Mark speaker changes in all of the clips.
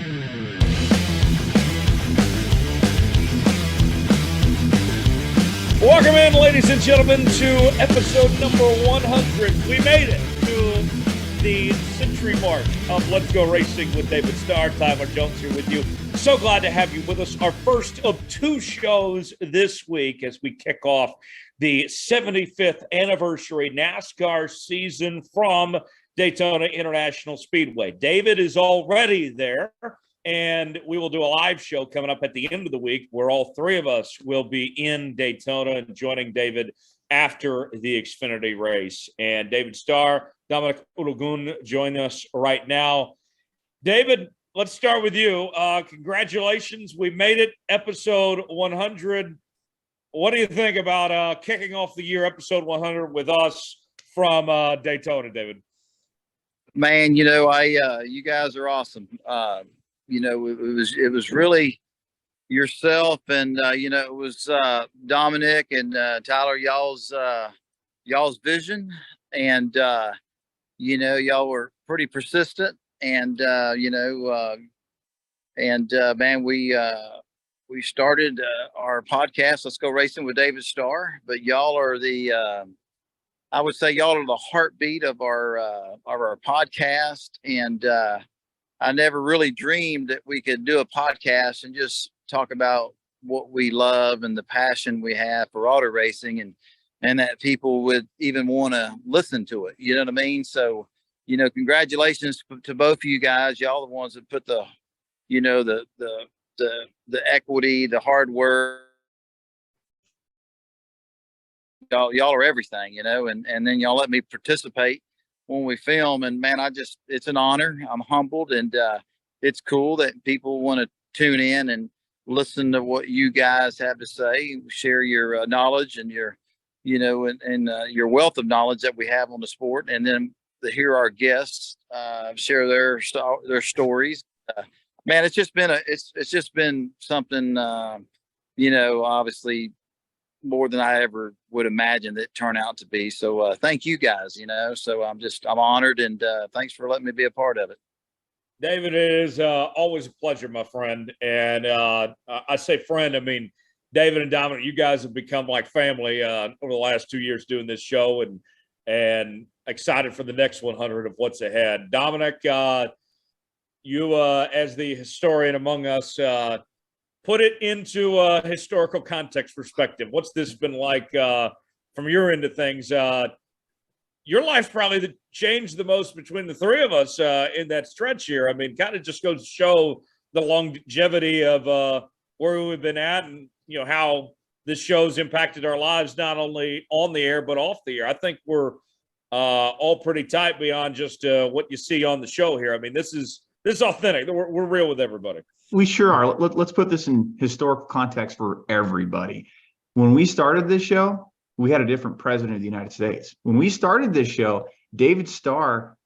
Speaker 1: Welcome in, ladies and gentlemen, to episode number 100. We made it to the century mark of Let's Go Racing with David Starr. Tyler Jones here with you. So glad to have you with us. Our first of two shows this week as we kick off the 75th anniversary NASCAR season from Daytona International Speedway. David is already there, and we will do a live show coming up at the end of the week where all three of us will be in Daytona and joining David after the Xfinity race. And David Starr, Dominic join us right now. David, let's start with you. Congratulations. We made it, episode 100. What do you think about kicking off the year, episode 100, with us from Daytona, David?
Speaker 2: Man, you guys are awesome. It was really yourself and, it was Dominic and Tyler, y'all's vision. And, y'all were pretty persistent. And, man, we started our podcast, Let's Go Racing with David Starr. But y'all are I would say y'all are the heartbeat of our podcast. And I never really dreamed that we could do a podcast and just talk about what we love and the passion we have for auto racing, and that people would even want to listen to it. You know what I mean? So, congratulations to both of you guys. Y'all the ones that put the equity, the hard work. Y'all are everything, and then y'all let me participate when we film. And man, it's an honor. I'm humbled, and it's cool that people want to tune in and listen to what you guys have to say, share your knowledge and your, your wealth of knowledge that we have on the sport. And then to hear our guests share their stories. Man, it's just been something, obviously more than I ever would imagine that turn out to be. So thank you guys, so I'm honored, and thanks for letting me be a part of it.
Speaker 1: David, it is always a pleasure, my friend. And I say friend, I mean, David and Dominic, you guys have become like family over the last 2 years doing this show, and excited for the next 100 of what's ahead. Dominic, you as the historian among us, put it into a historical context perspective. What's this been like from your end of things? Your life probably changed the most between the three of us in that stretch here. I mean, kind of just goes to show the longevity of where we've been at, and how this show's impacted our lives, not only on the air but off the air. I think we're all pretty tight beyond just what you see on the show here. I mean, this is authentic. We're real with everybody.
Speaker 3: We sure are. Let's put this in historical context for everybody. When we started this show, we had a different president of the United States. When we started this show, David Starr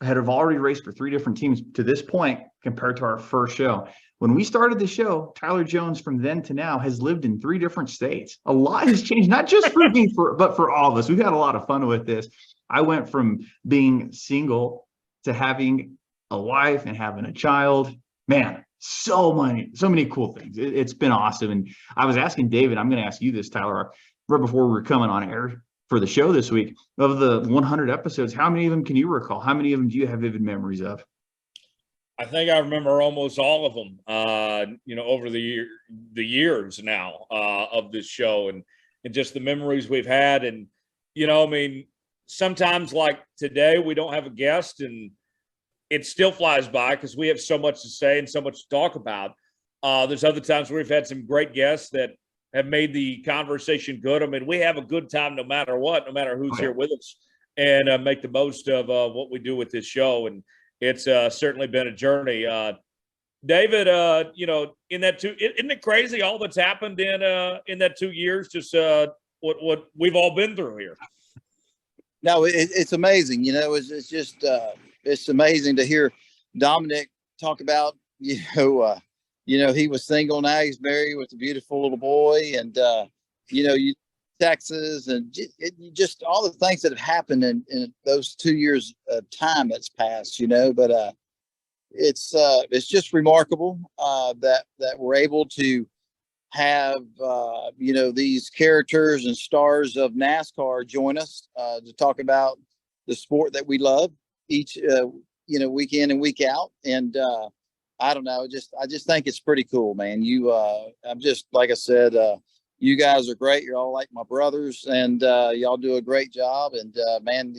Speaker 3: had already raced for 3 different teams to this point compared to our first show. When we started the show, Tyler Jones from then to now has lived in 3 different states. A lot has changed, not just for me, but for all of us. We've had a lot of fun with this. I went from being single to having a wife and having a child. Man, so many cool things. It's been awesome. And I was asking David, I'm going to ask you this, Tyler, right before we were coming on air for the show this week. Of the 100 episodes, how many of them can you recall? How many of them do you have vivid memories of?
Speaker 1: I think I remember almost all of them, over the years now of this show, and just the memories we've had. And, sometimes like today, we don't have a guest, and it still flies by because we have so much to say and so much to talk about. There's other times where we've had some great guests that have made the conversation good. I mean, we have a good time no matter what, no matter who's here with us, and make the most of what we do with this show. And it's certainly been a journey. David, in that isn't it crazy all that's happened in that 2 years? Just what we've all been through here.
Speaker 2: No, it's amazing. It's just it's amazing to hear Dominic talk about he was single, now he's married with a beautiful little boy, and Texas, and just all the things that have happened in those 2 years of time that's passed. But it's just remarkable that we're able to have these characters and stars of NASCAR join us to talk about the sport that we love each week in and week out. And I don't know, I just think it's pretty cool, man. I'm just, like I said, you guys are great. You're all like my brothers, and y'all do a great job. And man,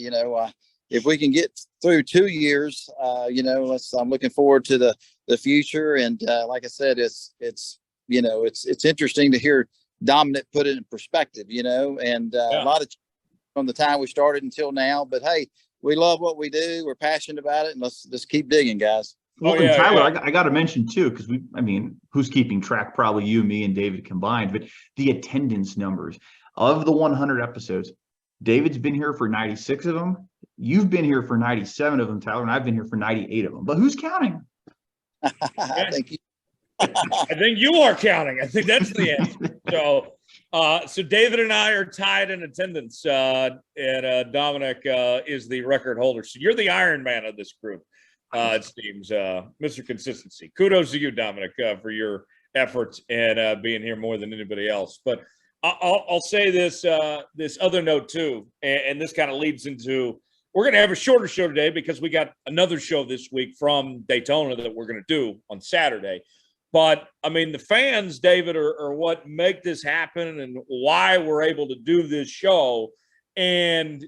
Speaker 2: if we can get through 2 years, I'm looking forward to the future. And like I said, it's interesting to hear Dominic put it in perspective, and a lot of from the time we started until now. But hey, we love what we do. We're passionate about it, and let's keep digging, guys.
Speaker 3: Well, and Tyler, I got to mention too, because who's keeping track? Probably you, me, and David combined. But the attendance numbers of the 100 episodes, David's been here for 96 of them. You've been here for 97 of them, Tyler, and I've been here for 98 of them. But who's counting?
Speaker 2: Thank you.
Speaker 1: I think you are counting. I think that's the answer. So David and I are tied in attendance, and Dominic is the record holder. So you're the Iron Man of this group. It seems, Mr. Consistency. Kudos to you, Dominic, for your efforts and being here more than anybody else. But I'll say this other note too, and this kind of leads into, we're going to have a shorter show today because we got another show this week from Daytona that we're going to do on Saturday. But I mean, the fans, David, are what make this happen and why we're able to do this show. And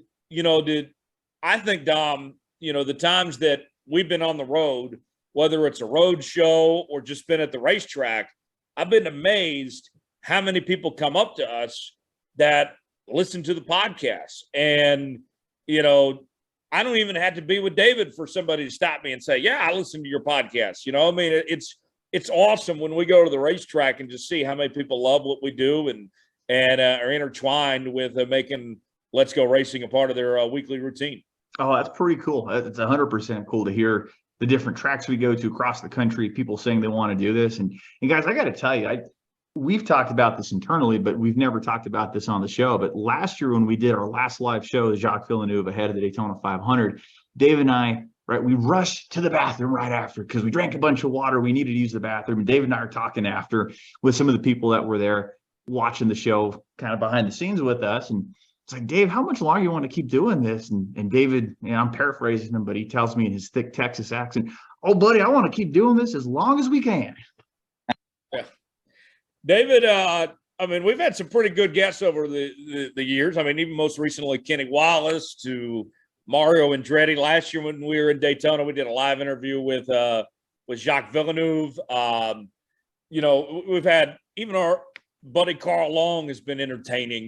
Speaker 1: I think, Dom, the times that we've been on the road, whether it's a road show or just been at the racetrack, I've been amazed how many people come up to us that listen to the podcast. And, I don't even have to be with David for somebody to stop me and say, yeah, I listen to your podcast. It's awesome when we go to the racetrack and just see how many people love what we do and are intertwined with making Let's Go Racing a part of their weekly routine. Oh,
Speaker 3: that's pretty cool. It's 100% cool to hear the different tracks we go to across the country, people saying they want to do this. And guys, I got to tell you, we've talked about this internally, but we've never talked about this on the show. But last year when we did our last live show, the Jacques Villeneuve ahead of the Daytona 500, Dave and I, right, we rushed to the bathroom right after because we drank a bunch of water. We needed to use the bathroom. And David and I are talking after with some of the people that were there watching the show kind of behind the scenes with us. And it's like, Dave, how much longer you want to keep doing this? And David, I'm paraphrasing him, but he tells me in his thick Texas accent, oh, buddy, I want to keep doing this as long as we can.
Speaker 1: Yeah. David, we've had some pretty good guests over the years. Even most recently, Kenny Wallace to Mario Andretti. Last year when we were in Daytona, we did a live interview with Jacques Villeneuve. We've had even our buddy Carl Long has been entertaining.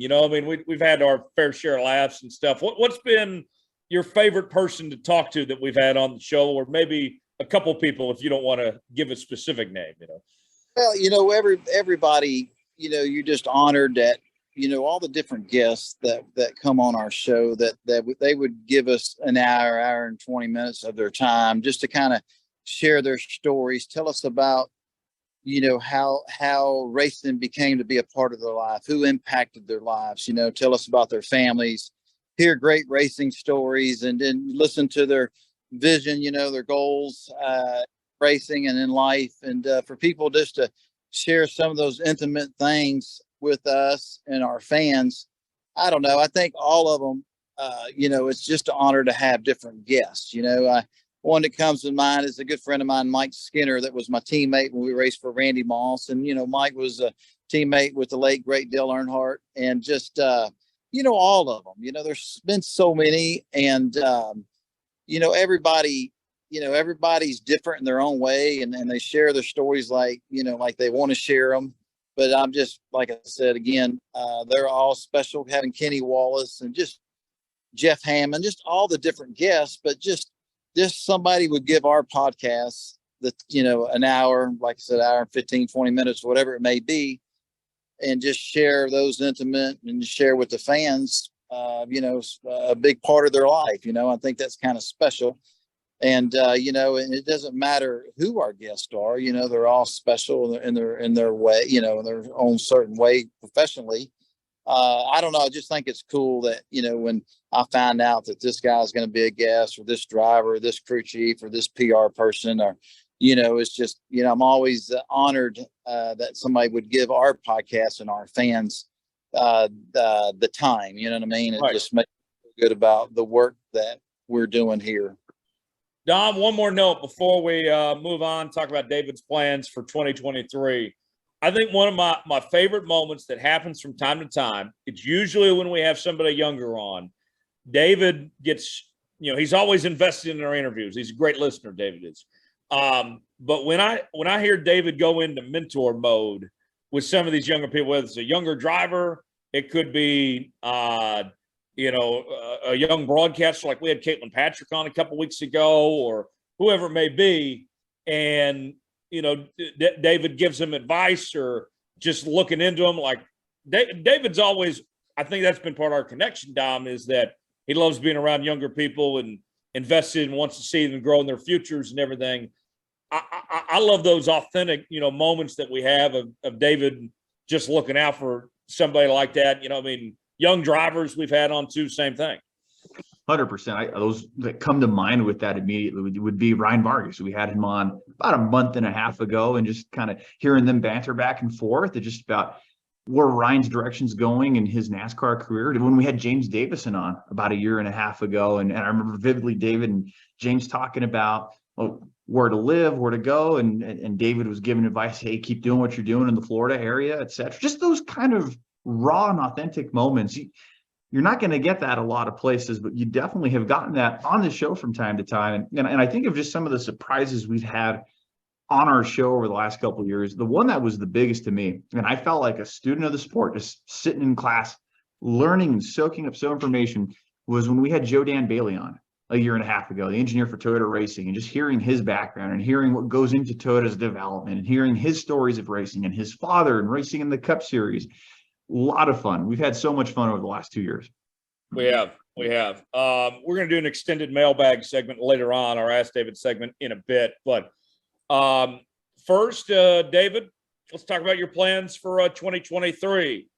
Speaker 1: We've had our fair share of laughs and stuff. What's been your favorite person to talk to that we've had on the show, or maybe a couple people if you don't want to give a specific name?
Speaker 2: Well, everybody, you're just honored that, all the different guests that come on our show that they would give us an hour and 20 minutes of their time just to kind of share their stories, tell us about, how racing became to be a part of their life, who impacted their lives, tell us about their families, hear great racing stories, and then listen to their vision, their goals, racing and in life, and for people just to share some of those intimate things with us and our fans. I don't know. I think all of them, it's just an honor to have different guests. One that comes to mind is a good friend of mine, Mike Skinner, that was my teammate when we raced for Randy Moss. And, Mike was a teammate with the late, great Dale Earnhardt, and just, all of them. There's been so many, and, everybody, everybody's different in their own way, and they share their stories like they want to share them. But I'm just, like I said, again, they're all special, having Kenny Wallace and just Jeff Hammond, just all the different guests, but just somebody would give our podcast an hour, like I said, hour and 15, 20 minutes, whatever it may be, and just share those intimate and share with the fans, a big part of their life. I think that's kind of special. And, and it doesn't matter who our guests are, they're all special in their way, in their own certain way professionally. I don't know. I just think it's cool that, when I find out that this guy's going to be a guest, or this driver, or this crew chief, or this PR person, or, it's just, I'm always honored that somebody would give our podcast and our fans the time, you know what I mean? It
Speaker 1: Right.
Speaker 2: just makes me feel good about the work that we're doing here.
Speaker 1: Dom, one more note before we move on, talk about David's plans for 2023. I think one of my favorite moments that happens from time to time, it's usually when we have somebody younger on. David gets, he's always invested in our interviews. He's a great listener, David is. But when I hear David go into mentor mode with some of these younger people, whether it's a younger driver, it could be a young broadcaster, like we had Caitlin Patrick on a couple weeks ago, or whoever it may be, and David gives him advice or just looking into him. Like David's always, I think that's been part of our connection, Dom, is that he loves being around younger people and invested and wants to see them grow in their futures and everything. I love those authentic, moments that we have of David just looking out for somebody like that. Young drivers we've had on too, same thing.
Speaker 3: 100%. Those that come to mind with that immediately would be Ryan Vargas. We had him on about a month and a half ago, and just kind of hearing them banter back and forth, and just about where Ryan's direction's going in his NASCAR career. When we had James Davison on about a year and a half ago, and I remember vividly David and James talking about where to live, where to go, and David was giving advice, hey, keep doing what you're doing in the Florida area, etc. Just those kind of raw and authentic moments. You're not going to get that a lot of places, but you definitely have gotten that on the show from time to time. And I think of just some of the surprises we've had on our show over the last couple of years. The one that was the biggest to me, and I felt like a student of the sport, just sitting in class, learning and soaking up so information, was when we had Joe Dan Bailey on a year and a half ago, the engineer for Toyota Racing, and just hearing his background and hearing what goes into Toyota's development and hearing his stories of racing and his father and racing in the Cup Series. A lot of fun. We've had so much fun over the last 2 years.
Speaker 1: We have. We're going to do an extended mailbag segment later on, our Ask David segment in a bit. But first, David, let's talk about your plans for 2023.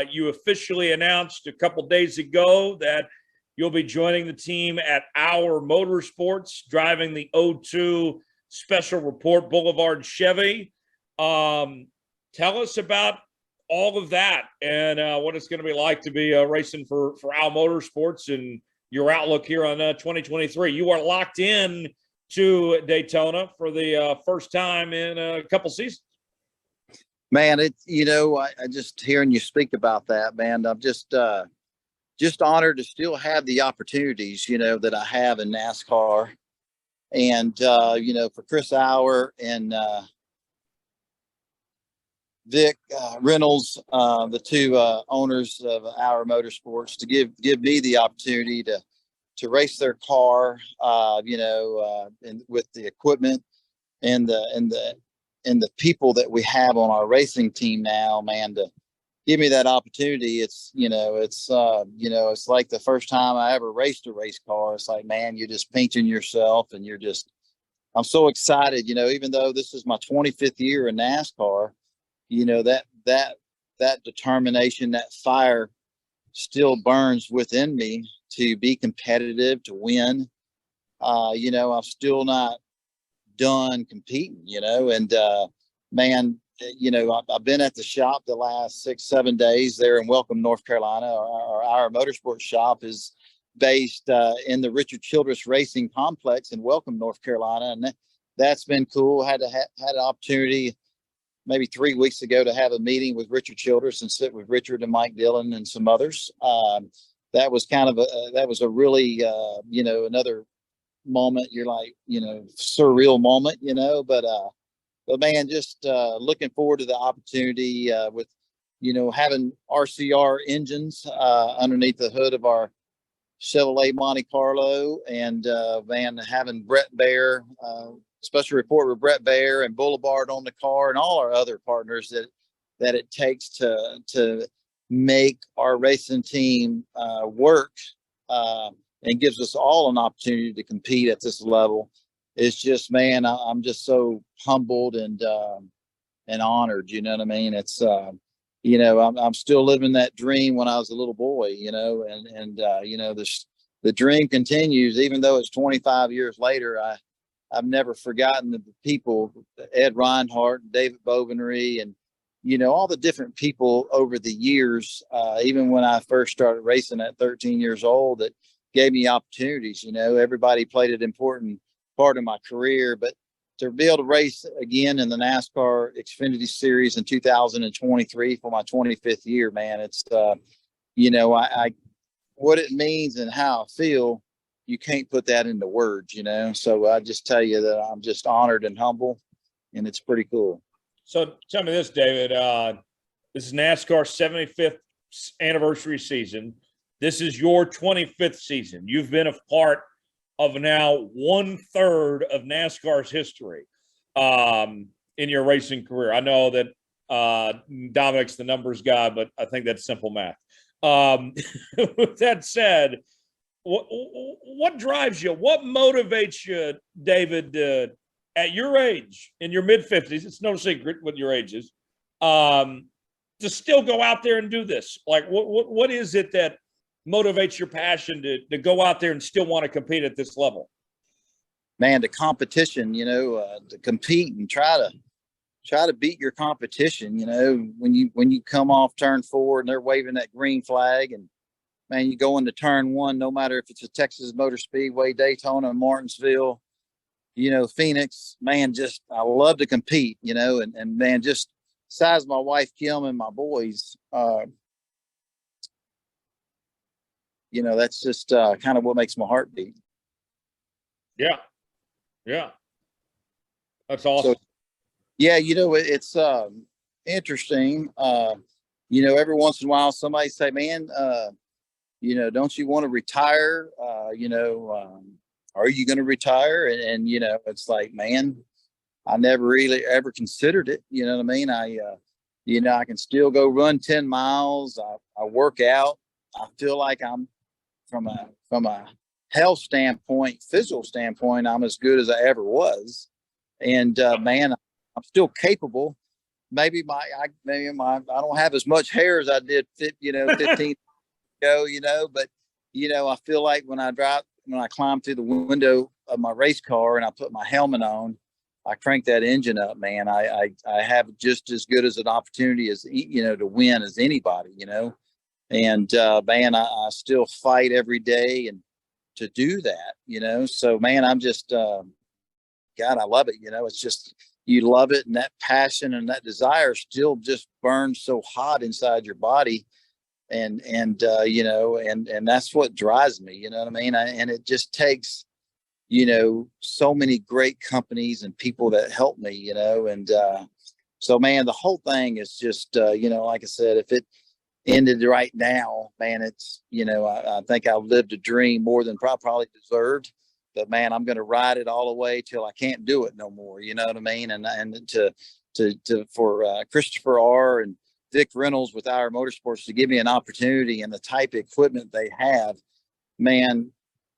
Speaker 1: You officially announced a couple days ago that you'll be joining the team at Our Motorsports, driving the 02 Special Report Boulevard Chevy. Tell us about all of that and what it's going to be like to be racing for Al Motorsports and your outlook here on 2023. You are locked in to Daytona for the first time in a couple seasons.
Speaker 2: Man, I just hearing you speak about that, man, I'm just honored to still have the opportunities, that I have in NASCAR. And, for Chris Auer and Vic Reynolds, the two owners of Our Motorsports, to give me the opportunity to race their car, and with the equipment and the people that we have on our racing team now, man, to give me that opportunity. It's like the first time I ever raced a race car. It's like, man, you're just pinching yourself, and I'm so excited, even though this is my 25th year in NASCAR. That determination, that fire still burns within me to be competitive, to win. I'm still not done competing, and man, I've been at the shop the last 6-7 days there in Welcome, North Carolina. Our motorsports shop is based in the Richard Childress Racing Complex in Welcome, North Carolina, and that's been cool. Had an opportunity maybe 3 weeks ago to have a meeting with Richard Childress and sit with Richard and Mike Dillon and some others. That was a really another moment. You're like, surreal moment, but man, just looking forward to the opportunity with having RCR engines underneath the hood of our Chevrolet Monte Carlo, and man, having Brett Baer, special report with Brett Baer and Boulevard on the car, and all our other partners that it takes to make our racing team work, and gives us all an opportunity to compete at this level. It's just, man, I'm just so humbled and honored. You know what I mean? It's I'm still living that dream when I was a little boy, the dream continues, even though it's 25 years later. I've never forgotten the people, Ed Reinhardt, David Bovanary, and, all the different people over the years, even when I first started racing at 13 years old, that gave me opportunities. Everybody played an important part of my career, but to be able to race again in the NASCAR Xfinity Series in 2023 for my 25th year, man, it's, what it means and how I feel, you can't put that into words, So I just tell you that I'm just honored and humble, and it's pretty cool.
Speaker 1: So tell me this, David. This is NASCAR's 75th anniversary season. This is your 25th season. You've been a part of now 1/3 of NASCAR's history in your racing career. I know that Dominic's the numbers guy, but I think that's simple math. With that said, what drives you? What motivates you, David, at your age, in your mid-50s, it's no secret what your age is, to still go out there and do this? Like, what is it that motivates your passion to go out there and still want to compete at this level?
Speaker 2: Man, the competition, to compete and try to beat your competition. When you come off turn 4 and they're waving that green flag, and man, you go into turn 1, no matter if it's a Texas Motor Speedway, Daytona, Martinsville, Phoenix, man, just, I love to compete, and man, just besides my wife, Kim, and my boys, that's just kind of what makes my heart beat.
Speaker 1: Yeah. That's awesome.
Speaker 2: So, yeah, it's interesting. Every once in a while, somebody say, man, don't you want to retire? Are you going to retire? And it's like, man, I never really ever considered it. You know what I mean? I can still go run 10 miles. I work out. I feel like I'm from a health standpoint, physical standpoint, I'm as good as I ever was. And man, I'm still capable. Maybe I don't have as much hair as I did 15 ago, but I feel like when I climb through the window of my race car and I put my helmet on, I crank that engine up, man. I have just as good as an opportunity as, to win as anybody, and man, I still fight every day and to do that, so man, I'm just, God, I love it. It's just, you love it. And that passion and that desire still just burns so hot inside your body. And that's what drives me, you know what I mean? And it just takes, so many great companies and people that help me, and so, man, the whole thing is just, like I said, if it ended right now, man, it's, I think I've lived a dream more than probably deserved, but man, I'm going to ride it all the way till I can't do it no more. You know what I mean? And for Christopher R. and Vic Reynolds with Our Motorsports to give me an opportunity and the type of equipment they have, man,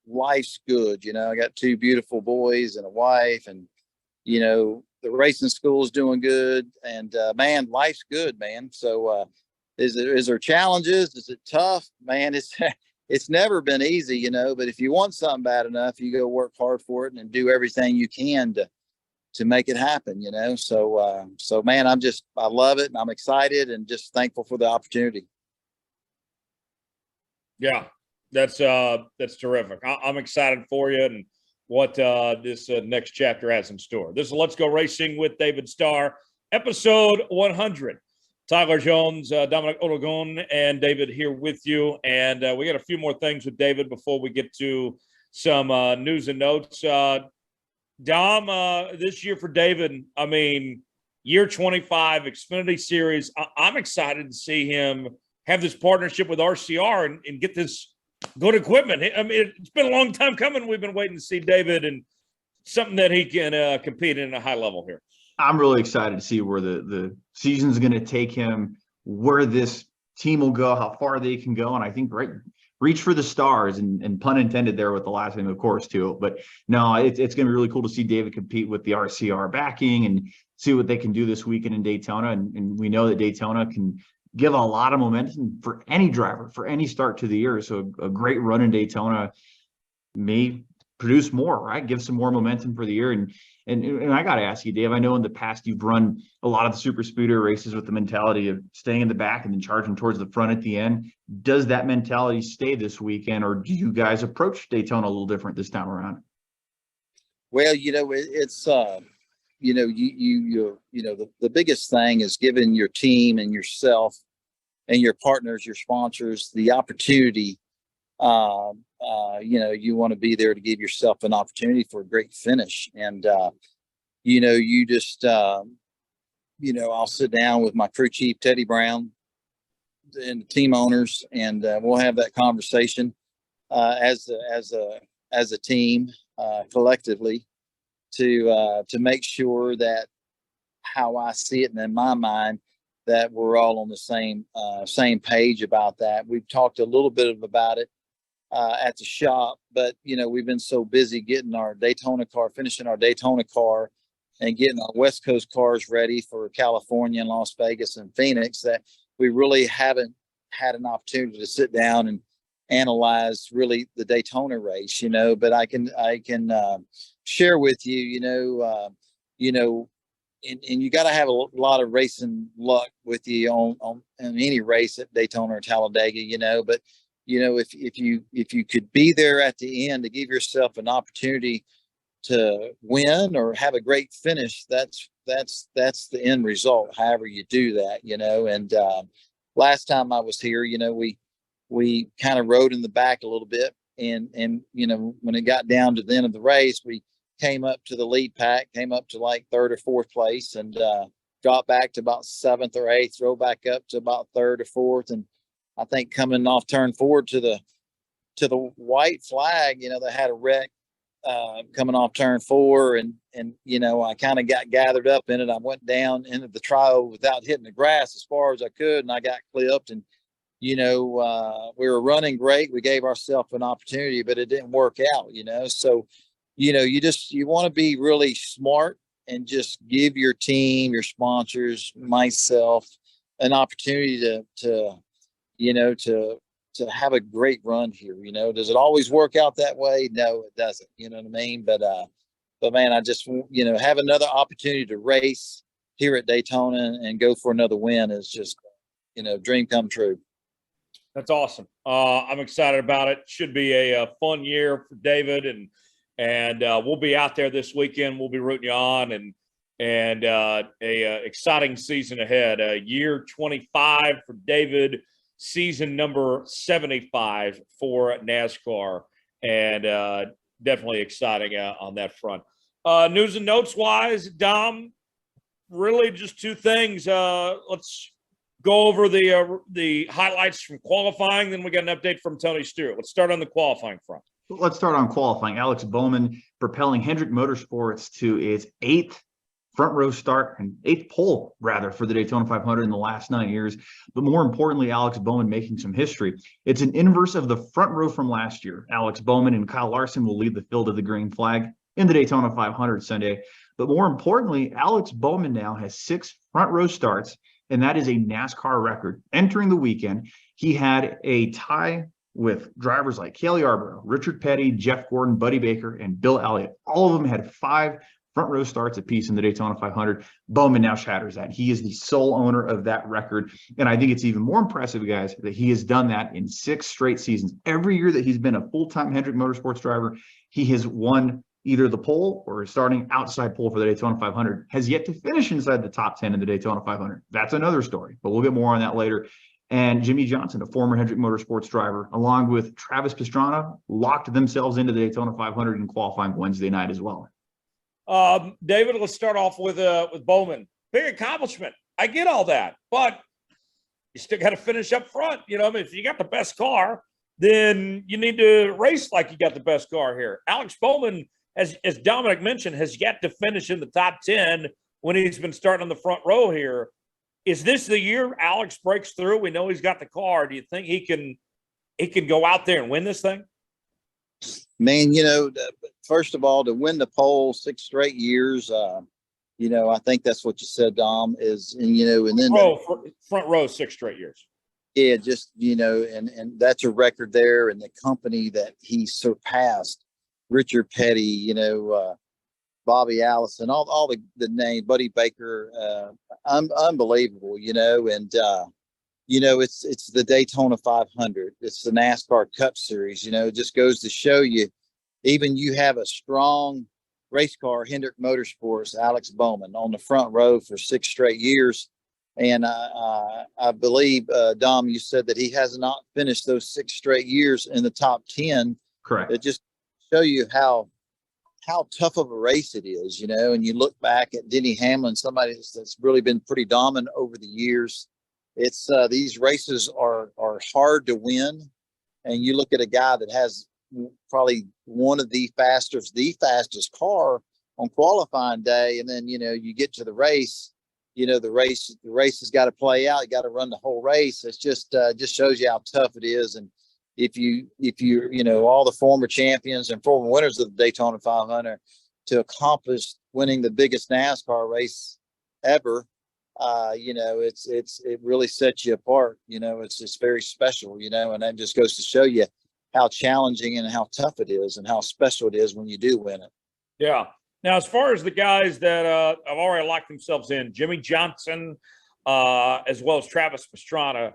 Speaker 2: life's good. I got 2 beautiful boys and a wife, and, the racing school is doing good, and, man, life's good, man. So, is there challenges? Is it tough? Man, it's never been easy, but if you want something bad enough, you go work hard for it and do everything you can to make it happen, so man, I love it, and I'm excited and just thankful for the opportunity.
Speaker 1: Yeah, that's terrific. I'm excited for you and what this next chapter has in store. This is Let's Go Racing with David Starr, episode 100. Tyler Jones, Dominic Aragon, and David here with you. And we got a few more things with David before we get to some news and notes. Dom, this year for David, I mean, year 25, Xfinity Series. I'm excited to see him have this partnership with RCR and get this good equipment. I mean, it's been a long time coming. We've been waiting to see David and something that he can compete in a high level here.
Speaker 3: I'm really excited to see where the season's going to take him, where this team will go, how far they can go. And I think reach for the stars, and pun intended there with the last name, of course, too. But no, it's going to be really cool to see David compete with the RCR backing and see what they can do this weekend in Daytona. And we know that Daytona can give a lot of momentum for any driver, for any start to the year. So a great run in Daytona may produce more, right? Give some more momentum for the year. And I got to ask you, Dave, I know in the past you've run a lot of the super speeder races with the mentality of staying in the back and then charging towards the front at the end. Does that mentality stay this weekend, or do you guys approach Daytona a little different this time around?
Speaker 2: Well, it's the biggest thing is giving your team and yourself and your partners, your sponsors, the opportunity. You want to be there to give yourself an opportunity for a great finish. And, you just, I'll sit down with my crew chief, Teddy Brown, and the team owners, and we'll have that conversation as a team collectively to make sure that how I see it and in my mind that we're all on the same page about that. We've talked a little bit about it at the shop, but we've been so busy getting our Daytona car, finishing our Daytona car, and getting our West Coast cars ready for California and Las Vegas and Phoenix that we really haven't had an opportunity to sit down and analyze really the Daytona race. But I can share with you, and you got to have a lot of racing luck with you on any race at Daytona or Talladega, but if you could be there at the end to give yourself an opportunity to win or have a great finish, that's the end result, however you do that, and last time I was here, we kind of rode in the back a little bit, and when it got down to the end of the race, we came up to the lead pack, came up to like third or fourth place, and dropped back to about seventh or eighth, drove back up to about third or fourth, and I think coming off turn forward to the white flag, they had a wreck coming off turn four, and I kind of got gathered up in it. I went down into the trial without hitting the grass as far as I could, and I got clipped. And we were running great. We gave ourselves an opportunity, but it didn't work out. So you want to be really smart and just give your team, your sponsors, myself, an opportunity to have a great run here. Does it always work out that way? No, it doesn't. You know what I mean? But man, I just, have another opportunity to race here at Daytona and go for another win is just, dream come true.
Speaker 1: That's awesome. I'm excited about it. Should be a fun year for David, and we'll be out there this weekend. We'll be rooting you on, and a exciting season ahead. Year 25 for David, season number 75 for NASCAR, and definitely exciting on that front. News and notes wise, Dom, really just two things. Let's go over the highlights from qualifying. Then we got an update from Tony Stewart. Let's start on the qualifying front.
Speaker 3: Let's start on qualifying. Alex Bowman propelling Hendrick Motorsports to its eighth front row start and eighth pole, rather, for the Daytona 500 in the last 9 years. But more importantly, Alex Bowman making some history. It's an inverse of the front row from last year. Alex Bowman and Kyle Larson will lead the field of the green flag in the Daytona 500 Sunday. But more importantly, Alex Bowman now has 6 front row starts, and that is a NASCAR record. Entering the weekend, he had a tie with drivers like Cale Yarborough, Richard Petty, Jeff Gordon, Buddy Baker, and Bill Elliott. All of them had 5 front row starts apiece in the Daytona 500. Bowman now shatters that. He is the sole owner of that record. And I think it's even more impressive, guys, that he has done that in 6 straight seasons. Every year that he's been a full-time Hendrick Motorsports driver, he has won either the pole or starting outside pole for the Daytona 500, has yet to finish inside the top 10 in the Daytona 500. That's another story, but we'll get more on that later. And Jimmy Johnson, a former Hendrick Motorsports driver, along with Travis Pastrana, locked themselves into the Daytona 500 in qualifying Wednesday night as well.
Speaker 1: David, let's start off with Bowman. Big accomplishment. I get all that, but you still got to finish up front. If you got the best car, then you need to race like you got the best car here. Alex Bowman, as Dominic mentioned, has yet to finish in the top 10 when he's been starting on the front row here. Is this the year Alex breaks through? We know he's got the car. Do you think he can go out there and win this thing?
Speaker 2: Man, first of all, to win the pole 6 straight years, I think that's what you said, Dom, is, and, and then
Speaker 1: front row 6 straight years.
Speaker 2: yeah, just, and that's a record there. And the company that he surpassed, Richard Petty, Bobby Allison, all the name, Buddy Baker, unbelievable, and, it's the Daytona 500. It's the NASCAR Cup Series. It just goes to show you, even you have a strong race car, Hendrick Motorsports, Alex Bowman, on the front row for 6 straight years. And I believe, Dom, you said that he has not finished those 6 straight years in the top 10.
Speaker 3: Correct.
Speaker 2: It just show you how tough of a race it is, and you look back at Denny Hamlin, somebody that's really been pretty dominant over the years. It's these races are hard to win. And you look at a guy that has probably one of the fastest car on qualifying day. And then, you get to the race, the race has got to play out. You got to run the whole race. It's just shows you how tough it is. And if you all the former champions and former winners of the Daytona 500 to accomplish winning the biggest NASCAR race ever, it really sets you apart. It's just very special, and that just goes to show you how challenging and how tough it is and how special it is when you do win it.
Speaker 1: Yeah. Now, as far as the guys that have already locked themselves in, Jimmy Johnson, as well as Travis Pastrana,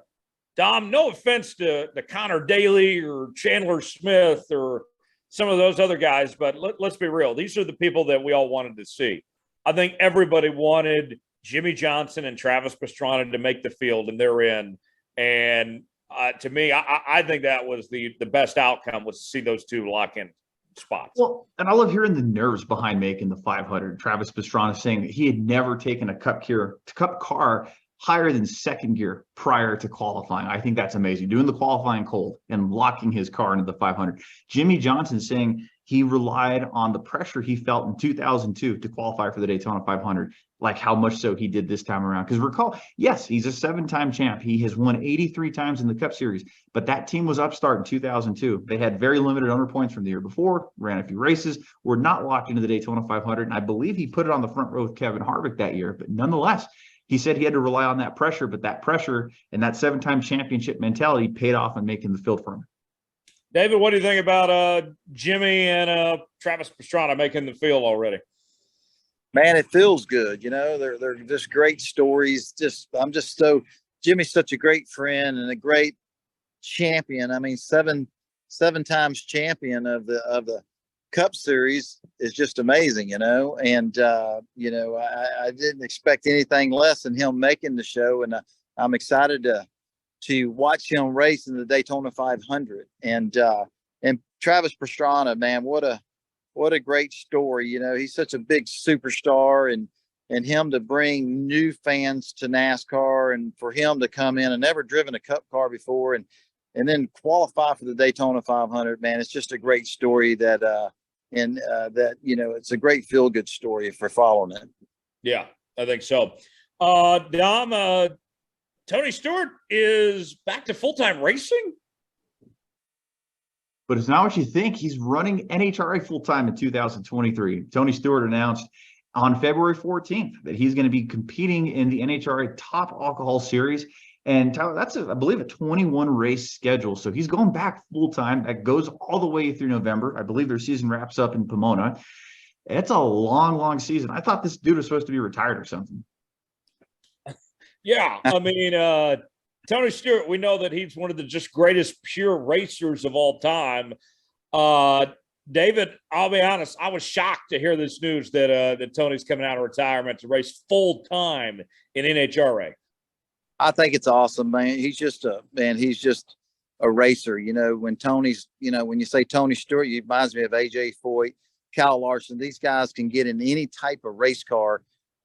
Speaker 1: Dom, no offense to Connor Daly or Chandler Smith or some of those other guys, but let's be real. These are the people that we all wanted to see. I think everybody wanted Jimmy Johnson and Travis Pastrana to make the field, and they're in. And to me, I think that was the best outcome, was to see those 2 lock in spots.
Speaker 3: Well, and I love hearing the nerves behind making the 500. Travis Pastrana saying that he had never taken a cup car higher than 2nd gear prior to qualifying. I think that's amazing. Doing the qualifying cold and locking his car into the 500. Jimmy Johnson saying he relied on the pressure he felt in 2002 to qualify for the Daytona 500, like how much so he did this time around. Because recall, yes, he's a 7-time champ. He has won 83 times in the Cup Series, but that team was upstart in 2002. They had very limited owner points from the year before, ran a few races, were not locked into the Daytona 500, and I believe he put it on the front row with Kevin Harvick that year. But nonetheless, he said he had to rely on that pressure, but that pressure and that 7-time championship mentality paid off in making the field for him.
Speaker 1: David, what do you think about Jimmy and Travis Pastrana making the field already?
Speaker 2: Man, it feels good. They're just great stories. Jimmy's such a great friend and a great champion. I mean, seven times champion of the Cup Series is just amazing, and I didn't expect anything less than him making the show. And I'm excited to watch him race in the Daytona 500. And Travis Pastrana, man, what a great story. He's such a big superstar, and him to bring new fans to NASCAR, and for him to come in and never driven a Cup car before and then qualify for the Daytona 500, man, it's just a great story that it's a great feel-good story for following it.
Speaker 1: Yeah, I think so. Dom, Tony Stewart is back to full-time racing?
Speaker 3: But it's not what you think. He's running NHRA full-time in 2023. Tony Stewart announced on February 14th that he's going to be competing in the NHRA Top Alcohol Series. And Tyler, that's, I believe, a 21 race schedule. So he's going back full-time. That goes all the way through November. I believe their season wraps up in Pomona. It's a long, long season. I thought this dude was supposed to be retired or something.
Speaker 1: Yeah, I mean, Tony Stewart, we know that he's one of the just greatest pure racers of all time. David, I'll be honest, I was shocked to hear this news that Tony's coming out of retirement to race full-time in NHRA.
Speaker 2: I think it's awesome, man. He's just a racer. When Tony's, when you say Tony Stewart, it reminds me of AJ Foyt, Kyle Larson. These guys can get in any type of race car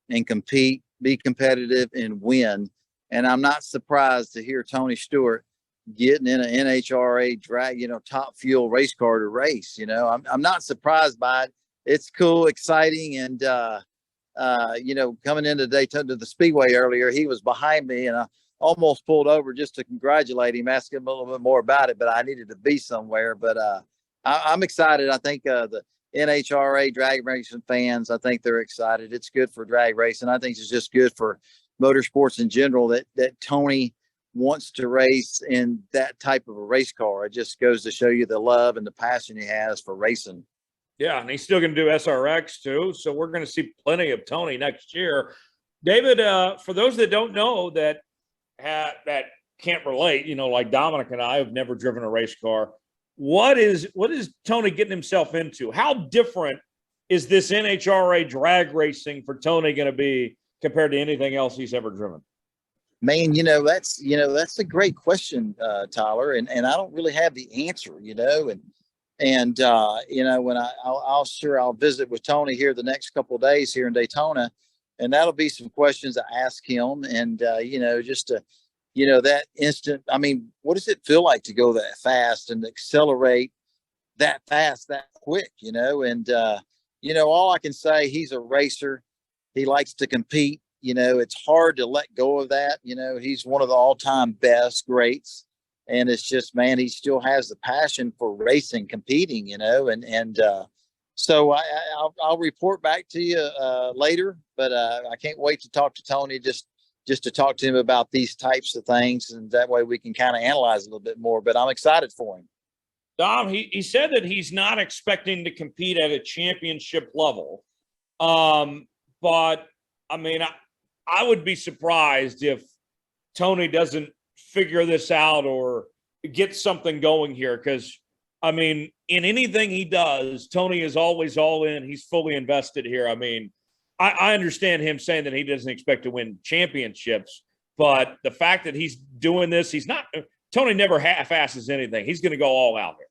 Speaker 2: and compete, be competitive, and win. And I'm not surprised to hear Tony Stewart getting in an NHRA drag, top fuel race car to race. I'm not surprised by it. It's cool, exciting, and coming into Daytona to the Speedway earlier, he was behind me, and I almost pulled over just to congratulate him, ask him a little bit more about it, but I needed to be somewhere. But I'm excited. I think the NHRA drag racing fans, I think they're excited. It's good for drag racing. I think it's just good for motorsports in general that Tony wants to race in that type of a race car. It just goes to show you the love and the passion he has for racing.
Speaker 1: Yeah, and he's still going to do SRX too. So we're going to see plenty of Tony next year. David, for those that don't know that can't relate, like Dominic and I have never driven a race car. What is Tony getting himself into? How different is this NHRA drag racing for Tony going to be compared to anything else he's ever driven?
Speaker 2: Man, that's a great question, Tyler, and I don't really have the answer, and when I'll visit with Tony here the next couple of days here in Daytona, and that'll be some questions I ask him, and just to that instant. I mean, what does it feel like to go that fast and accelerate that fast, that quick, and all I can say, he's a racer. He likes to compete. It's hard to let go of that. He's one of the all-time best greats. And it's just, man, he still has the passion for racing, competing, so I'll report back to you later, but I can't wait to talk to Tony, just to talk to him about these types of things. And that way we can kind of analyze a little bit more, but I'm excited for him.
Speaker 1: Dom, he said that he's not expecting to compete at a championship level. But I mean, I would be surprised if Tony doesn't figure this out or get something going here. Because, I mean, in anything he does, Tony is always all in. He's fully invested here. I mean, I understand him saying that he doesn't expect to win championships, but the fact that he's doing this, Tony never half-asses anything. He's going to go all out here.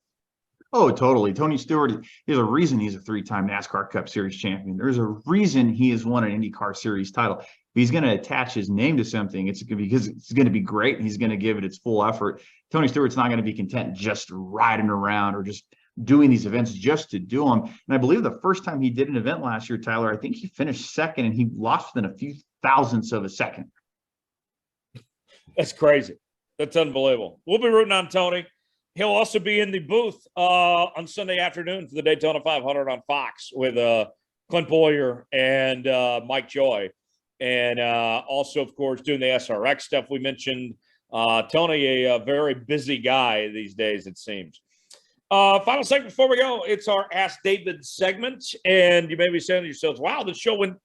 Speaker 3: Oh, totally. Tony Stewart, there's a reason he's a 3-time NASCAR Cup Series champion. There's a reason he has won an IndyCar Series title. If he's going to attach his name to something, it's because it's going to be great, and he's going to give it its full effort. Tony Stewart's not going to be content just riding around or just doing these events just to do them. And I believe the first time he did an event last year, Tyler, I think he finished second, and he lost within a few thousandths of a second.
Speaker 1: That's crazy. That's unbelievable. We'll be rooting on Tony. He'll also be in the booth on Sunday afternoon for the Daytona 500 on Fox with Clint Boyer and Mike Joy. And also, of course, doing the SRX stuff we mentioned. Tony, a very busy guy these days, it seems. Final segment before we go, it's our Ask David segment. And you may be saying to yourselves, wow, the show went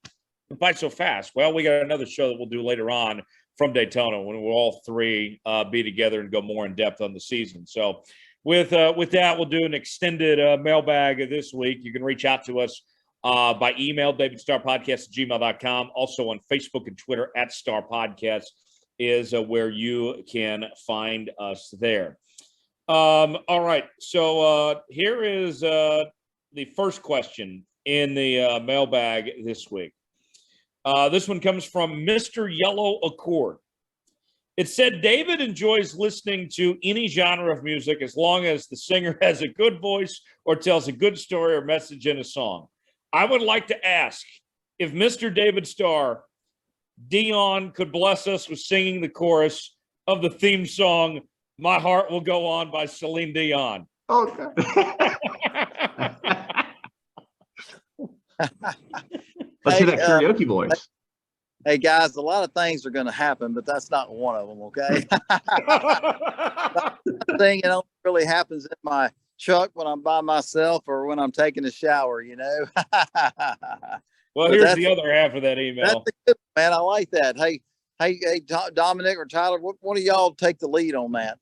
Speaker 1: by so fast. Well, we got another show that we'll do later on from Daytona when we'll all three be together and go more in depth on the season. So with that, we'll do an extended mailbag this week. You can reach out to us by email, davidstarpodcast@gmail.com. Also on Facebook and Twitter @StarPodcast is where you can find us there. All right. So here is the first question in the mailbag this week. This one comes from Mr. Yellow Accord. It said, David enjoys listening to any genre of music as long as the singer has a good voice or tells a good story or message in a song. I would like to ask if Mr. David Starr, Dion, could bless us with singing the chorus of the theme song, My Heart Will Go On by Celine Dion.
Speaker 3: Oh, God. Let's hear that karaoke voice.
Speaker 2: Hey, guys, a lot of things are going to happen, but that's not one of them, okay? Thing, really happens in my truck when I'm by myself or when I'm taking a shower,
Speaker 1: Well,
Speaker 2: but
Speaker 1: here's the other half of that email.
Speaker 2: That's good, man. I like that. Hey, Dominic or Tyler, one of y'all take the lead on that.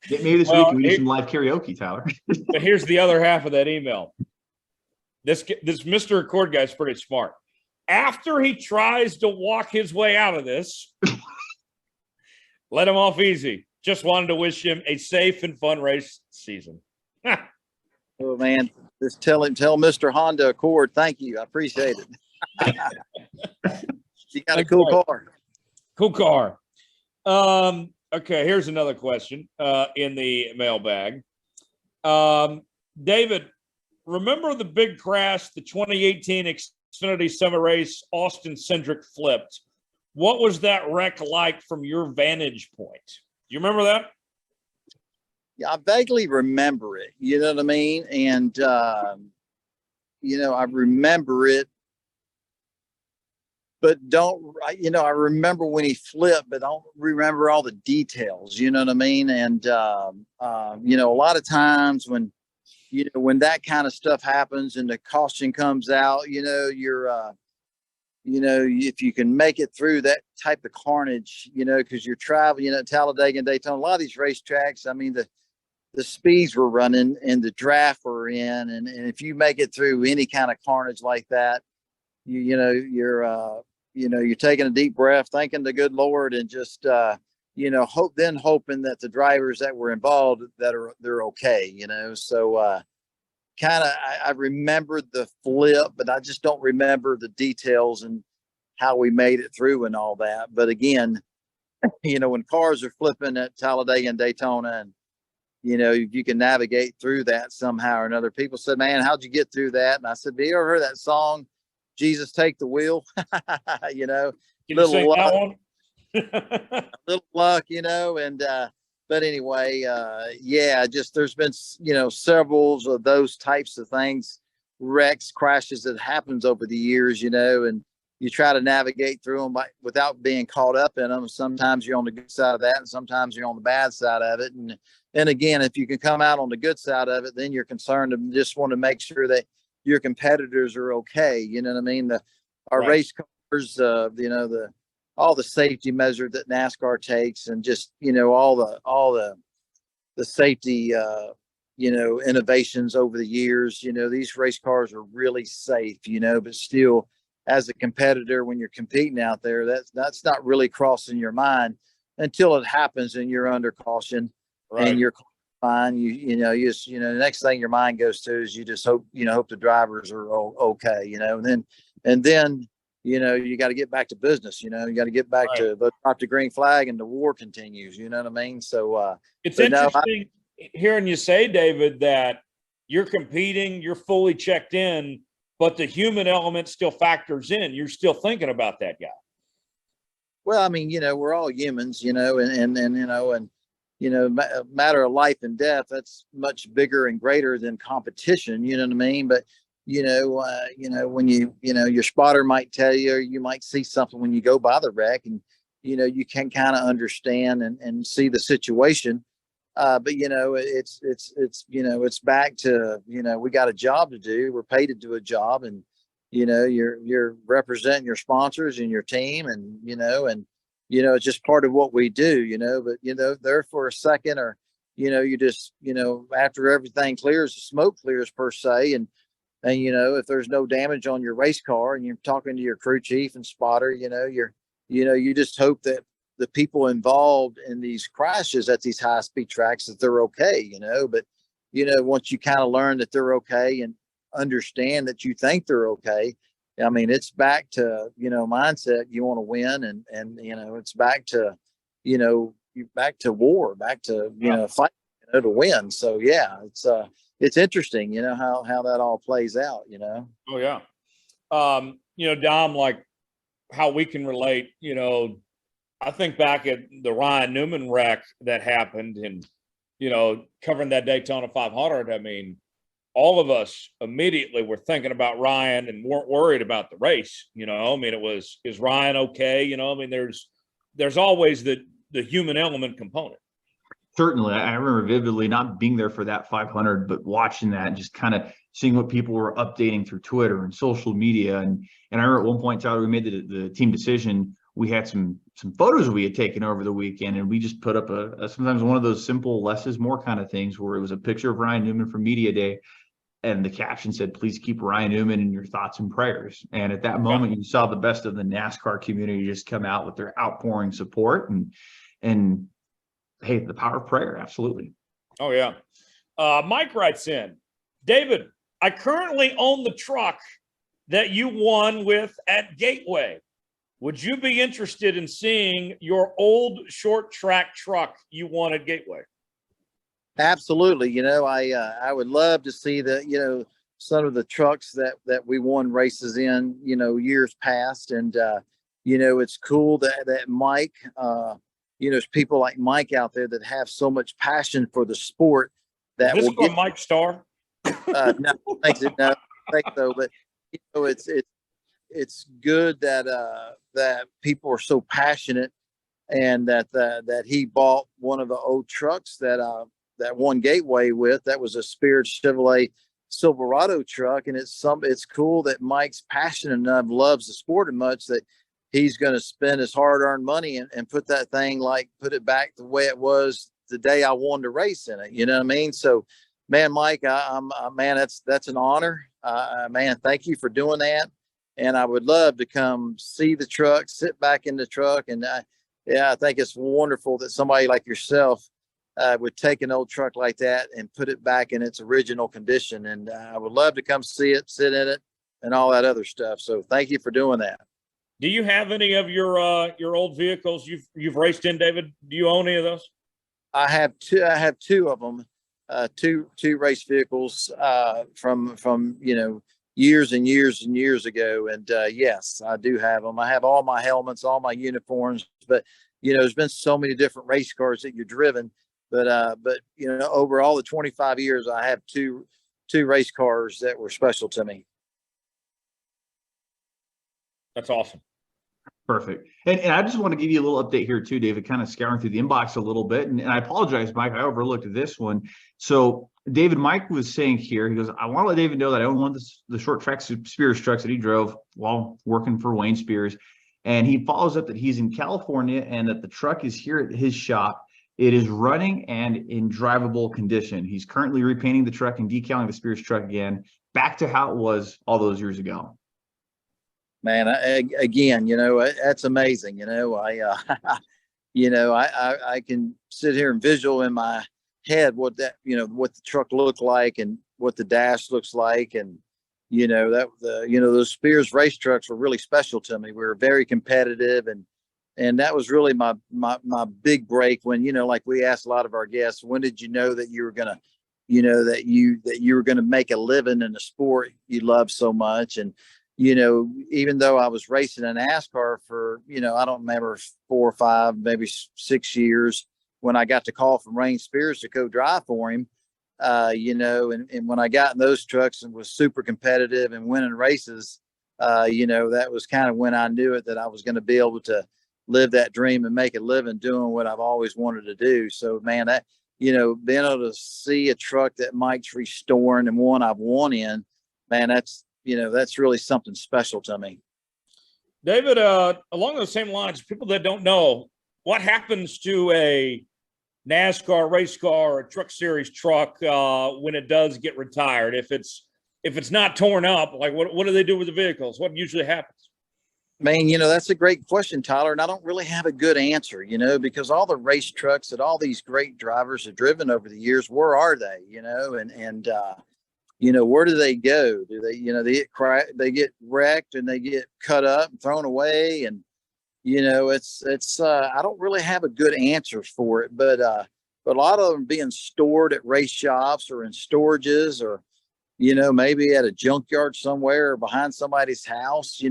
Speaker 3: Maybe this week we do some live karaoke, Tyler.
Speaker 1: But here's the other half of that email. This Mr. Accord guy is pretty smart. After he tries to walk his way out of this, let him off easy. Just wanted to wish him a safe and fun race season.
Speaker 2: Oh, man. Just tell Mr. Honda Accord, thank you. I appreciate it. You got a cool car.
Speaker 1: Cool car. Okay, here's another question in the mailbag. David, remember the big crash, the 2018 Xfinity Summer Race, Austin Cindric flipped. What was that wreck like from your vantage point? Do you remember that?
Speaker 2: I vaguely remember it, you know what I mean? And, I remember it, but I remember when he flipped, but don't remember all the details, you know what I mean? And, a lot of times when that kind of stuff happens and the caution comes out, if you can make it through that type of carnage, because you're traveling, Talladega and Daytona, a lot of these racetracks, I mean, the speeds we're running and the draft we're in, and if you make it through any kind of carnage like that, you're taking a deep breath, thanking the good Lord, and just hoping that the drivers that were involved they're okay, so kind of I remembered the flip, but I just don't remember the details and how we made it through and all that. But again, when cars are flipping at Talladega and Daytona, and if you can navigate through that somehow or another. People said, "Man, how'd you get through that?" And I said, "Have you ever heard that song, Jesus Take the Wheel?"
Speaker 1: Can you
Speaker 2: little
Speaker 1: sing that
Speaker 2: luck,
Speaker 1: one?
Speaker 2: little luck, and but anyway, just there's been several of those types of things, wrecks, crashes that happens over the years, and you try to navigate through them without being caught up in them. Sometimes you're on the good side of that, and sometimes you're on the bad side of it. And again, if you can come out on the good side of it, then you're concerned and just want to make sure that your competitors are okay. You know what I mean? Our
Speaker 1: Right.
Speaker 2: race cars, all the safety measures that NASCAR takes, and just all the safety innovations over the years. These race cars are really safe. But still, as a competitor, when you're competing out there, that's not really crossing your mind until it happens and you're under caution.
Speaker 1: Right.
Speaker 2: And you're fine. The next thing your mind goes to is you just hope the drivers are okay. And then you got to get back to business. You got to get back to drop the green flag, and the war continues. You know what I mean? So
Speaker 1: it's interesting hearing you say, David, that you're competing, you're fully checked in, but the human element still factors in. You're still thinking about that guy.
Speaker 2: Well, I mean, we're all humans, matter of life and death, that's much bigger and greater than competition. You know what I mean? But when your spotter might tell you, or you might see something when you go by the wreck, and you can kind of understand and see the situation. But it's back to we got a job to do. We're paid to do a job, and you're representing your sponsors and your team, and it's just part of what we do. But there for a second, or you just after everything clears, the smoke clears per se, and if there's no damage on your race car, and you're talking to your crew chief and spotter, you just hope that the people involved in these crashes at these high speed tracks, that they're okay. But once you kind of learn that they're okay and understand that you think they're okay, I mean, it's back to mindset. You want to win, and it's back to back to war, back to fight to win. So yeah, it's interesting, how that all plays out.
Speaker 1: Oh yeah. Dom, like how we can relate. I think back at the Ryan Newman wreck that happened, and covering that Daytona 500. I mean, all of us immediately were thinking about Ryan and weren't worried about the race. I mean, is Ryan okay? I mean, there's always the human element component.
Speaker 3: Certainly. I remember vividly not being there for that 500, but watching that and just kind of seeing what people were updating through Twitter and social media. And I remember at one point, Tyler, we made the team decision. We had some photos we had taken over the weekend, and we just put up sometimes one of those simple less is more kind of things, where it was a picture of Ryan Newman from Media Day, and the caption said, "Please keep Ryan Newman in your thoughts and prayers." And at that moment, you saw the best of the NASCAR community just come out with their outpouring support, and hey, the power of prayer. Absolutely.
Speaker 1: Oh yeah. Mike writes in, David, I currently own the truck that you won with at Gateway. Would you be interested in seeing your old short track truck you won at Gateway?
Speaker 2: Absolutely. I would love to see some of the trucks that we won races in, years past. And, it's cool that Mike, there's people like Mike out there that have so much passion for the sport that
Speaker 1: Is
Speaker 2: will
Speaker 1: this from
Speaker 2: get.
Speaker 1: Mike Starr?
Speaker 2: No, thanks, no, I think so. But it's good that that people are so passionate, and that he bought one of the old trucks that won Gateway with. That was a Spirit Chevrolet Silverado truck, and it's cool that Mike's passionate enough, loves the sport as much that he's going to spend his hard-earned money and put that thing, like, put it back the way it was the day I wanted to race in it. You know what I mean? So, man, Mike, man, that's an honor. Man, thank you for doing that. And I would love to come see the truck, sit back in the truck, and yeah, I think it's wonderful that somebody like yourself would take an old truck like that and put it back in its original condition. And I would love to come see it, sit in it, and all that other stuff. So thank you for doing that.
Speaker 1: Do you have any of your old vehicles you've raced in, David? Do you own any of those?
Speaker 2: I have two of them, two race vehicles from years and years and years ago. And yes, I do have them. I have all my helmets, all my uniforms. But there's been so many different race cars that you're driven. But over all the 25 years, I have two race cars that were special to me.
Speaker 1: That's awesome.
Speaker 3: Perfect. And I just want to give you a little update here too, David, kind of scouring through the inbox a little bit. And I apologize, Mike, I overlooked this one. So David, Mike was saying here, he goes, I want to let David know that I own one of the short track Spears trucks that he drove while working for Wayne Spears. And he follows up that he's in California and that the truck is here at his shop. It is running and in drivable condition. He's currently repainting the truck and decaling the Spears truck again, back to how it was all those years ago.
Speaker 2: Man, again, that's amazing. I can sit here and visual in my head what what the truck looked like and what the dash looks like. And, those Spears race trucks were really special to me. We were very competitive, and that was really my big break when, like we asked a lot of our guests, when did you know that you were going to, that you were going to make a living in the sport you love so much? And, even though I was racing in NASCAR for, I don't remember, 4 or 5, maybe 6 years, when I got the call from Wayne Spears to go drive for him, and when I got in those trucks and was super competitive and winning races, that was kind of when I knew it, that I was going to be able to live that dream and make a living doing what I've always wanted to do. So, man, that, being able to see a truck that Mike's restoring and one I've won in, man, that's really something special to me.
Speaker 1: David, along those same lines, people that don't know, what happens to a NASCAR race car or a truck series truck when it does get retired? If it's not torn up, like what do they do with the vehicles? What usually happens?
Speaker 2: Man, that's a great question, Tyler. And I don't really have a good answer, because all the race trucks that all these great drivers have driven over the years, where are they? Where do they go? Do they get wrecked and they get cut up and thrown away? And, it's I don't really have a good answer for it, but a lot of them being stored at race shops or in storages, or, maybe at a junkyard somewhere or behind somebody's house.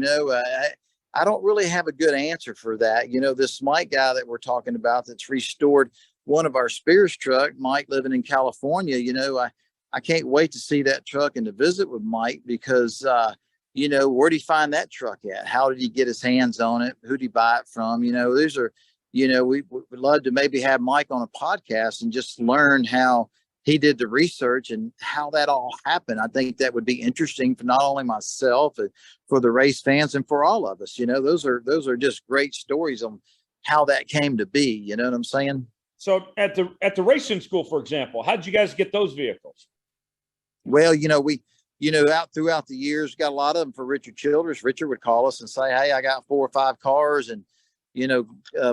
Speaker 2: I don't really have a good answer for that. This Mike guy that we're talking about that's restored one of our Spears truck, Mike living in California, I can't wait to see that truck and to visit with Mike, because, where did he find that truck at? How did he get his hands on it? Who did he buy it from? These are, we would love to maybe have Mike on a podcast and just learn how he did the research and how that all happened. I think that would be interesting for not only myself, but for the race fans and for all of us. Those are just great stories on how that came to be. You know what I'm saying?
Speaker 1: So at the racing school, for example, how did you guys get those vehicles?
Speaker 2: Well, we, out throughout the years, got a lot of them for Richard Childress. Richard would call us and say, hey, I got 4 or 5 cars, and,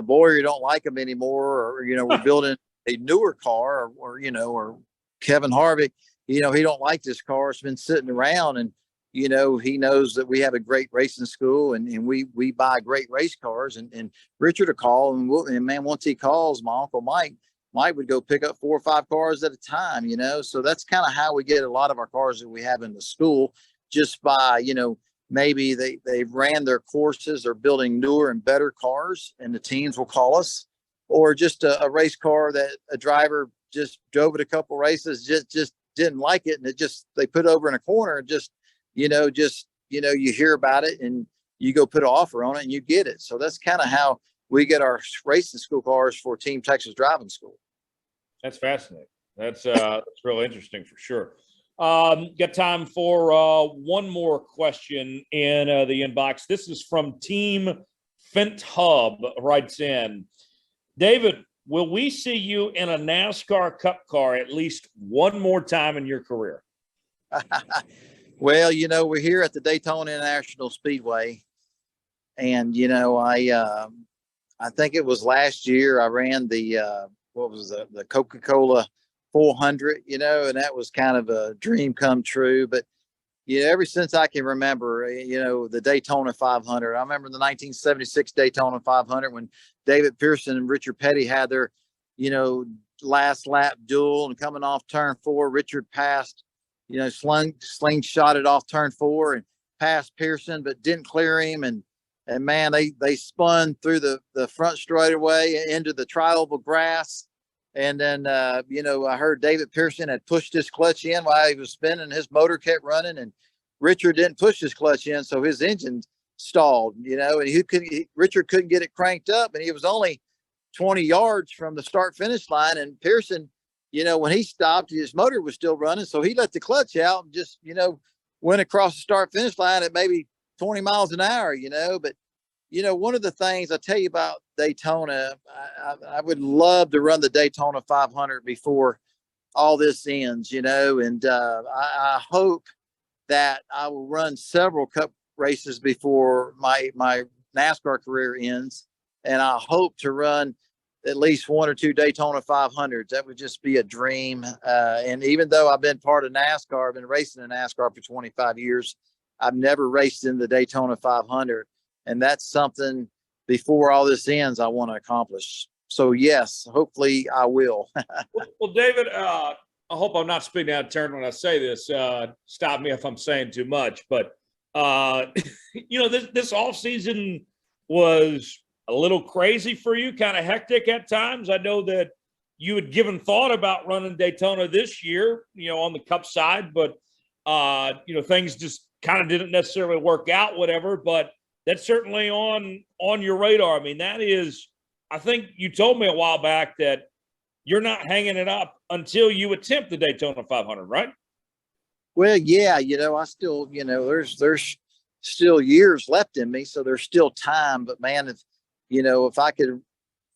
Speaker 2: Boyer, you don't like them anymore. Or, we're building a newer car, or Kevin Harvick, he don't like this car. It's been sitting around, and, he knows that we have a great racing school, and we buy great race cars, and Richard will call, and man, once he calls, my Uncle Mike would go pick up 4 or 5 cars at a time, so that's kind of how we get a lot of our cars that we have in the school, just by, maybe they ran their courses or building newer and better cars, and the teams will call us or just a race car that a driver just drove it a couple races, just didn't like it, and they put over in a corner, and you hear about it and you go put an offer on it and you get it. So that's kind of how we get our racing school cars for Team Texas Driving School.
Speaker 1: That's fascinating. That's really interesting for sure. Got time for one more question in the inbox. This is from Team Fent Hub, writes in, David, will we see you in a NASCAR Cup car at least one more time in your career?
Speaker 2: Well, we're here at the Daytona International Speedway, and I think it was last year I ran the the Coca-Cola 400, and that was kind of a dream come true. But ever since I can remember, the Daytona 500. I remember the 1976 Daytona 500 when David Pearson and Richard Petty had their, last lap duel, and coming off turn 4, Richard passed, slingshot it off turn 4 and passed Pearson, but didn't clear him. And man, they spun through the front straightaway into the tri-oval grass. And then, I heard David Pearson had pushed his clutch in while he was spinning. His motor kept running, and Richard didn't push his clutch in, so his engine stalled, and Richard couldn't get it cranked up, and he was only 20 yards from the start-finish line. And Pearson, when he stopped, his motor was still running, so he let the clutch out and just, went across the start-finish line at maybe 20 miles an hour, But, one of the things I tell you about Daytona, I would love to run the Daytona 500 before all this ends, and I hope that I will run several Cup races before my NASCAR career ends. And I hope to run at least 1 or 2 Daytona 500s. That would just be a dream. And even though I've been part of NASCAR, I've been racing in NASCAR for 25 years, I've never raced in the Daytona 500. And that's something before all this ends, I want to accomplish. So yes, hopefully I will.
Speaker 1: Well, David, I hope I'm not speaking out of turn when I say this. Stop me if I'm saying too much, but this off season was a little crazy for you, kind of hectic at times. I know that you had given thought about running Daytona this year, on the Cup side, but things just kind of didn't necessarily work out, whatever. But that's certainly on your radar. I mean, that is, I think you told me a while back that you're not hanging it up until you attempt the Daytona 500, right?
Speaker 2: Well, yeah, I still, there's still years left in me, so there's still time. But man, if I could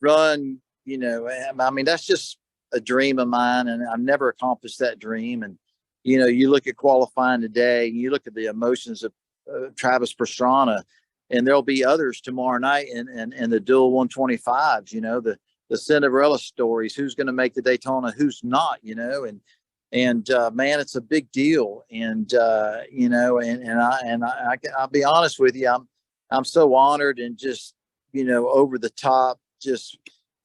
Speaker 2: run, I mean, that's just a dream of mine, and I've never accomplished that dream. And you look at qualifying today, and you look at the emotions of Travis Pastrana, and there'll be others tomorrow night in the dual 125s. The Cinderella stories, who's going to make the Daytona, who's not, and man, it's a big deal. And, I'll be honest with you, I'm so honored and just, over the top, just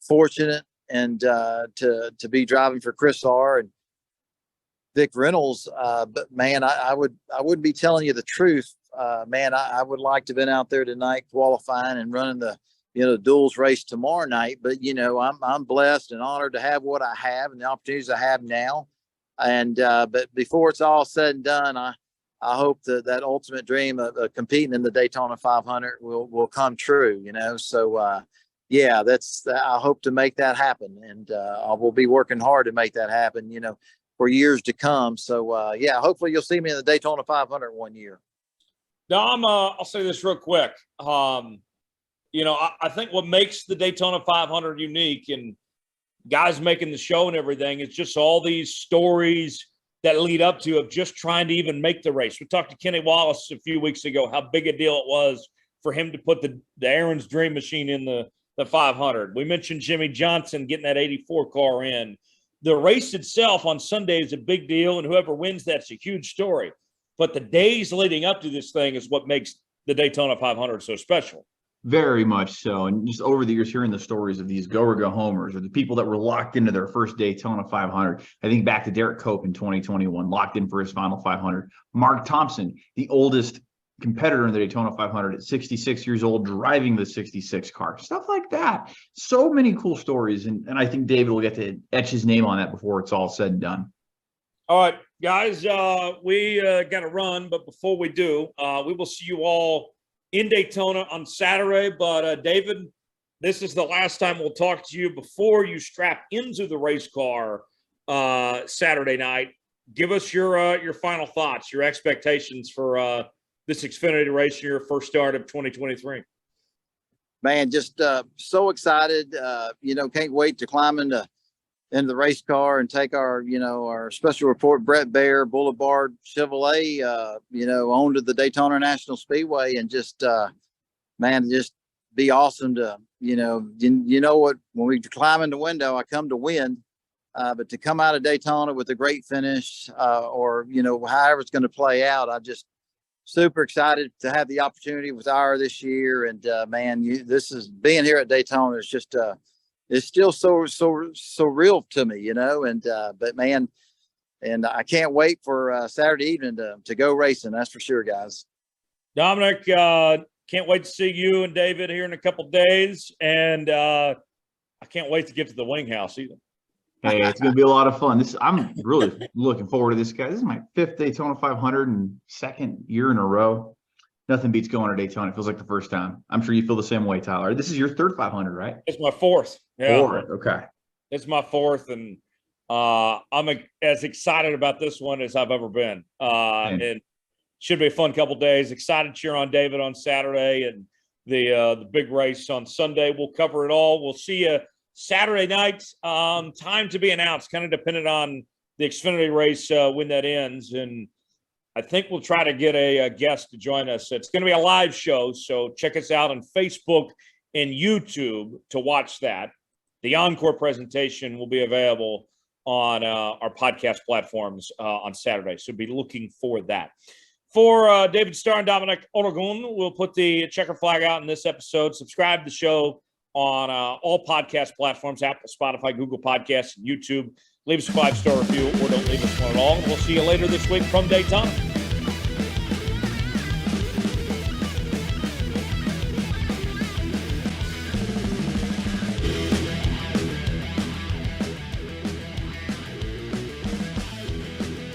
Speaker 2: fortunate and to be driving for Chris R. and Vic Reynolds. But man, I wouldn't be telling you the truth. Man, I would like to have been out there tonight qualifying and running the duels race tomorrow night. But I'm blessed and honored to have what I have and the opportunities I have now. And but before it's all said and done, I hope that ultimate dream of competing in the Daytona 500 will come true. So yeah, I hope to make that happen, and I will be working hard to make that happen. For years to come. So yeah, hopefully you'll see me in the Daytona 500 one year.
Speaker 1: Dom, I'll say this real quick. I think what makes the Daytona 500 unique, and guys making the show and everything, is just all these stories that lead up to of just trying to even make the race. We talked to Kenny Wallace a few weeks ago, how big a deal it was for him to put the Aaron's Dream Machine in the 500. We mentioned Jimmy Johnson getting that 84 car in. The race itself on Sunday is a big deal, and whoever wins, that's a huge story. But the days leading up to this thing is what makes the Daytona 500 so special.
Speaker 3: Very much so. And just over the years, hearing the stories of these go-or-go homers, or the people that were locked into their first Daytona 500. I think back to Derek Cope in 2021, locked in for his final 500. Mark Thompson, the oldest competitor in the Daytona 500 at 66 years old, driving the 66 car, stuff like that. So many cool stories. And I think David will get to etch his name on that before it's all said and done.
Speaker 1: All right, guys, we got to run. But before we do, we will see you all in Daytona on Saturday. But David, this is the last time we'll talk to you before you strap into the race car Saturday night. Give us your final thoughts, your expectations for this Xfinity race, your first start of 2023.
Speaker 2: Man, just so excited. Can't wait to climb into the race car and take our special report Brett Baer Boulevard Chevrolet, onto the Daytona National Speedway, and just be awesome to, what, when we climb in the window, I come to win. But to come out of Daytona with a great finish, or however it's going to play out, I just super excited to have the opportunity with IR this year. And this is being here at Daytona is just it's still so real to me, but man, and I can't wait for Saturday evening to go racing. That's for sure, guys.
Speaker 1: Dominic, can't wait to see you and David here in a couple days, and I can't wait to get to the wing house either.
Speaker 3: Hey, it's going to be a lot of fun. I'm really looking forward to this, guy. This is my 5th Daytona 500 and 2nd year in a row. Nothing beats going to Daytona. It feels like the first time. I'm sure you feel the same way, Tyler. This is your 3rd 500, right?
Speaker 1: It's my 4th. Yeah.
Speaker 3: 4th, okay.
Speaker 1: It's my 4th, and I'm as excited about this one as I've ever been. And should be a fun couple days. Excited to cheer on David on Saturday and the big race on Sunday. We'll cover it all. We'll see you Saturday night. Time to be announced, kind of dependent on the Xfinity race when that ends. And I think we'll try to get a guest to join us. It's going to be a live show, so check us out on Facebook and YouTube to watch that. The encore presentation will be available on our podcast platforms on Saturday, so be looking for that. For David Starr and Dominic, Aragon, we'll put the checker flag out in this episode. Subscribe to the show on all podcast platforms, Apple, Spotify, Google Podcasts, and YouTube. Leave us a 5-star review or don't leave us one at all. And we'll see you later this week from Daytona.